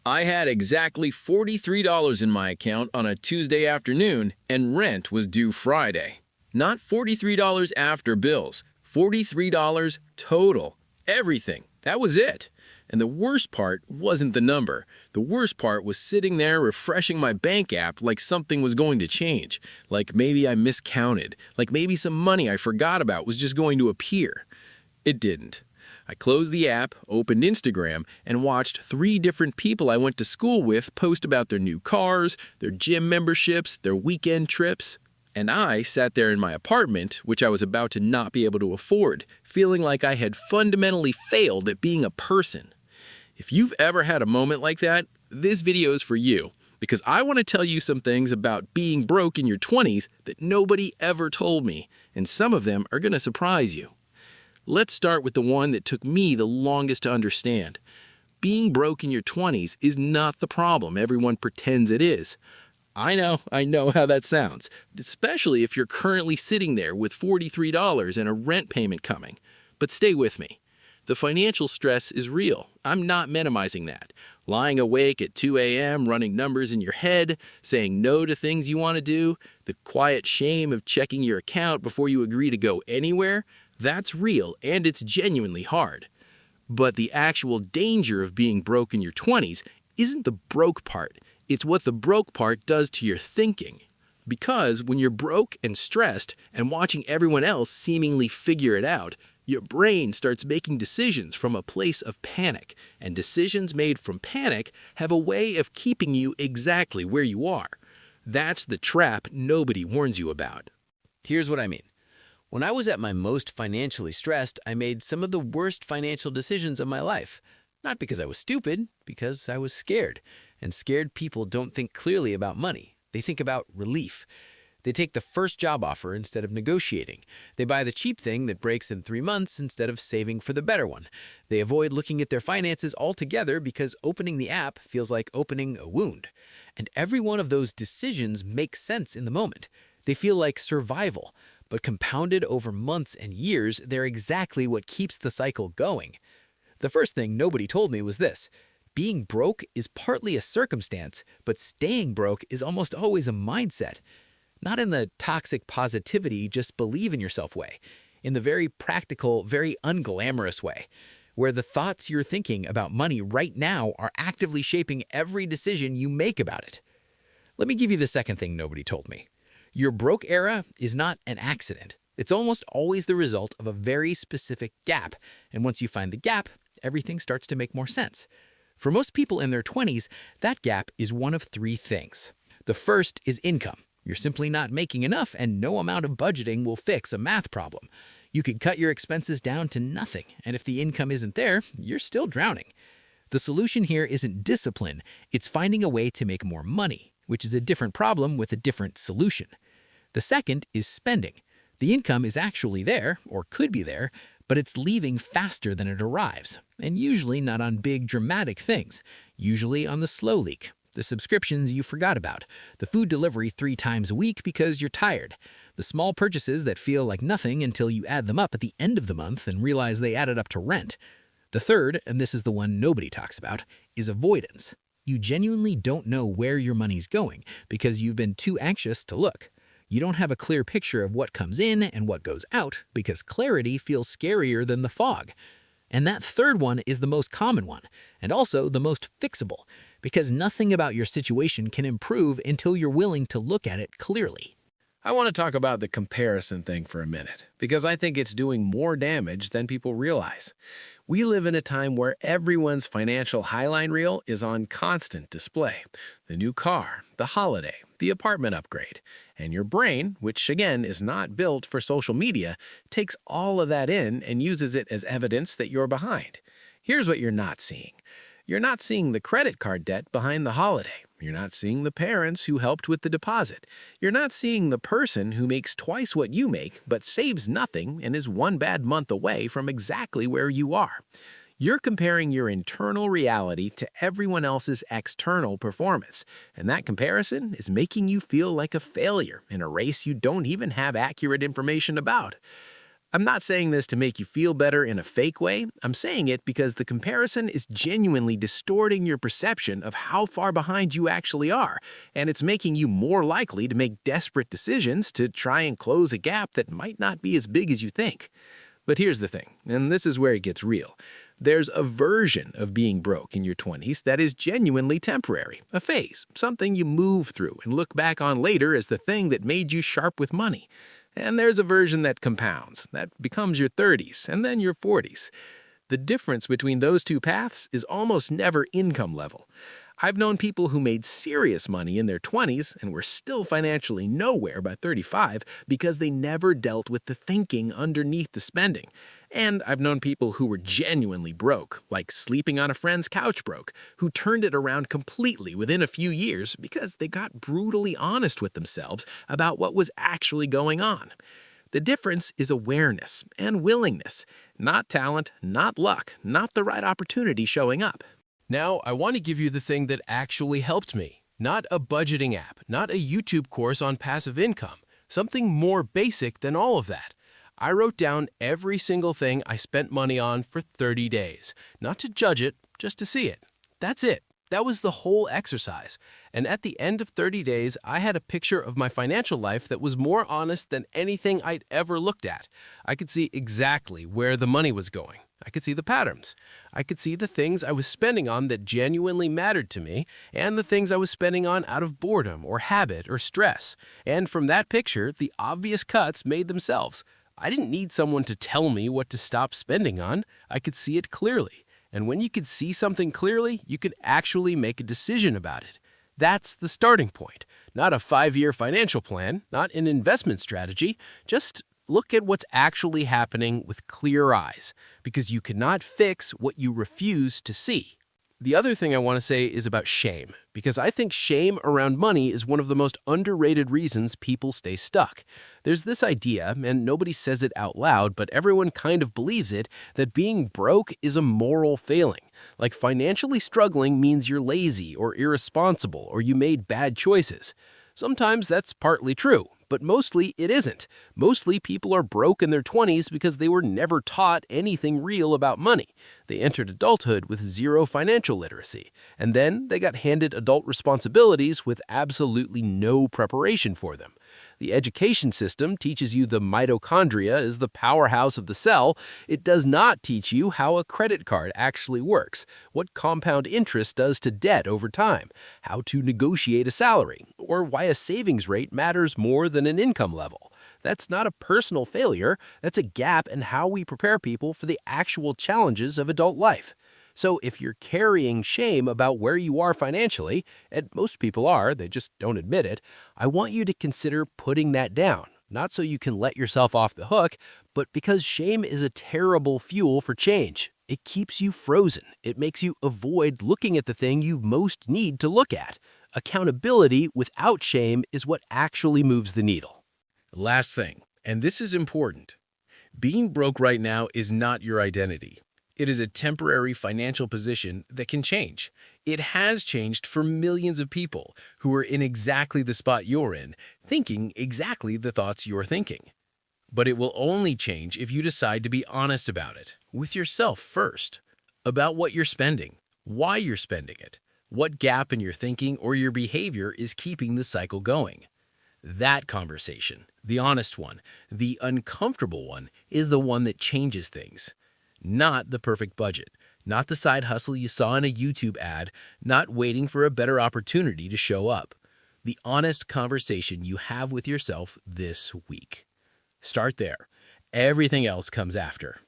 I had exactly $43 in my account on a Tuesday afternoon, and rent was due Friday. Not $43 after bills, $43 total. Everything. That was it. And the worst part wasn't the number. The worst part was sitting there refreshing my bank app like something was going to change. Like maybe I miscounted. Like maybe some money I forgot about was just going to appear. It didn't. I closed the app, opened Instagram, and watched 3 different people I went to school with post about their new cars, their gym memberships, their weekend trips. And I sat there in my apartment, which I was about to not be able to afford, feeling like I had fundamentally failed at being a person. If you've ever had a moment like that, this video is for you, because I want to tell you some things about being broke in your 20s that nobody ever told me, and some of them are going to surprise you. Let's start with the one that took me the longest to understand. Being broke in your 20s is not the problem everyone pretends it is. I know how that sounds, especially if you're currently sitting there with $43 and a rent payment coming. But stay with me. The financial stress is real. I'm not minimizing that. Lying awake at 2 a.m., running numbers in your head, saying no to things you want to do, the quiet shame of checking your account before you agree to go anywhere, that's real and it's genuinely hard. But the actual danger of being broke in your 20s isn't the broke part. It's what the broke part does to your thinking. Because when you're broke and stressed and watching everyone else seemingly figure it out, your brain starts making decisions from a place of panic, and decisions made from panic have a way of keeping you exactly where you are. That's the trap nobody warns you about. Here's what I mean. When I was at my most financially stressed, I made some of the worst financial decisions of my life. Not because I was stupid, because I was scared. And scared people don't think clearly about money. They think about relief. They take the first job offer instead of negotiating. They buy the cheap thing that breaks in 3 months instead of saving for the better one. They avoid looking at their finances altogether because opening the app feels like opening a wound. And every one of those decisions makes sense in the moment. They feel like survival, but compounded over months and years, they're exactly what keeps the cycle going. The first thing nobody told me was this. Being broke is partly a circumstance, but staying broke is almost always a mindset. Not in the toxic positivity, just believe in yourself way. In the very practical, very unglamorous way, where the thoughts you're thinking about money right now are actively shaping every decision you make about it. Let me give you the second thing nobody told me. Your broke era is not an accident. It's almost always the result of a very specific gap. And once you find the gap, everything starts to make more sense. For most people in their 20s, that gap is one of 3 things. The first is income. You're simply not making enough, and no amount of budgeting will fix a math problem. You could cut your expenses down to nothing, and if the income isn't there, you're still drowning. The solution here isn't discipline, it's finding a way to make more money, which is a different problem with a different solution. The second is spending. The income is actually there, or could be there, but it's leaving faster than it arrives, and usually not on big, dramatic things, usually on the slow leak. The subscriptions you forgot about, the food delivery 3 times a week because you're tired, the small purchases that feel like nothing until you add them up at the end of the month and realize they added up to rent. The third, and this is the one nobody talks about, is avoidance. You genuinely don't know where your money's going because you've been too anxious to look. You don't have a clear picture of what comes in and what goes out because clarity feels scarier than the fog. And that third one is the most common one, and also the most fixable, because nothing about your situation can improve until you're willing to look at it clearly. I want to talk about the comparison thing for a minute, because I think it's doing more damage than people realize. We live in a time where everyone's financial highlight reel is on constant display. The new car, the holiday, the apartment upgrade. And your brain, which again is not built for social media, takes all of that in and uses it as evidence that you're behind. Here's what you're not seeing. You're not seeing the credit card debt behind the holiday. You're not seeing the parents who helped with the deposit. You're not seeing the person who makes twice what you make but saves nothing and is 1 bad month away from exactly where you are. You're comparing your internal reality to everyone else's external performance, and that comparison is making you feel like a failure in a race you don't even have accurate information about. I'm not saying this to make you feel better in a fake way. I'm saying it because the comparison is genuinely distorting your perception of how far behind you actually are, and it's making you more likely to make desperate decisions to try and close a gap that might not be as big as you think. But here's the thing, and this is where it gets real. There's a version of being broke in your 20s that is genuinely temporary, a phase, something you move through and look back on later as the thing that made you sharp with money. And there's a version that compounds, that becomes your 30s and then your 40s. The difference between those two paths is almost never income level. I've known people who made serious money in their 20s and were still financially nowhere by 35 because they never dealt with the thinking underneath the spending. And I've known people who were genuinely broke, like sleeping on a friend's couch broke, who turned it around completely within a few years because they got brutally honest with themselves about what was actually going on. The difference is awareness and willingness, not talent, not luck, not the right opportunity showing up. Now, I want to give you the thing that actually helped me. Not a budgeting app, not a YouTube course on passive income. Something more basic than all of that. I wrote down every single thing I spent money on for 30 days. Not to judge it, just to see it. That's it. That was the whole exercise. And at the end of 30 days, I had a picture of my financial life that was more honest than anything I'd ever looked at. I could see exactly where the money was going. I could see the patterns. I could see the things I was spending on that genuinely mattered to me and the things I was spending on out of boredom or habit or stress. And from that picture, the obvious cuts made themselves. I didn't need someone to tell me what to stop spending on. I could see it clearly. And when you could see something clearly, you could actually make a decision about it. That's the starting point. Not a 5-year financial plan, not an investment strategy, just look at what's actually happening with clear eyes, because you cannot fix what you refuse to see. The other thing I want to say is about shame, because I think shame around money is one of the most underrated reasons people stay stuck. There's this idea, and nobody says it out loud, but everyone kind of believes it, that being broke is a moral failing. Like financially struggling means you're lazy or irresponsible or you made bad choices. Sometimes that's partly true, but mostly it isn't. Mostly people are broke in their 20s because they were never taught anything real about money. They entered adulthood with zero financial literacy, and then they got handed adult responsibilities with absolutely no preparation for them. The education system teaches you the mitochondria is the powerhouse of the cell. It does not teach you how a credit card actually works, what compound interest does to debt over time, how to negotiate a salary, or why a savings rate matters more than an income level. That's not a personal failure, that's a gap in how we prepare people for the actual challenges of adult life. So if you're carrying shame about where you are financially, and most people are, they just don't admit it, I want you to consider putting that down. Not so you can let yourself off the hook, but because shame is a terrible fuel for change. It keeps you frozen. It makes you avoid looking at the thing you most need to look at. Accountability without shame is what actually moves the needle. Last thing, and this is important. Being broke right now is not your identity. It is a temporary financial position that can change. It has changed for millions of people who are in exactly the spot you're in, thinking exactly the thoughts you're thinking. But it will only change if you decide to be honest about it, with yourself first, about what you're spending, why you're spending it, what gap in your thinking or your behavior is keeping the cycle going. That conversation, the honest one, the uncomfortable one, is the one that changes things. Not the perfect budget, not the side hustle you saw in a YouTube ad, not waiting for a better opportunity to show up. The honest conversation you have with yourself this week. Start there. Everything else comes after.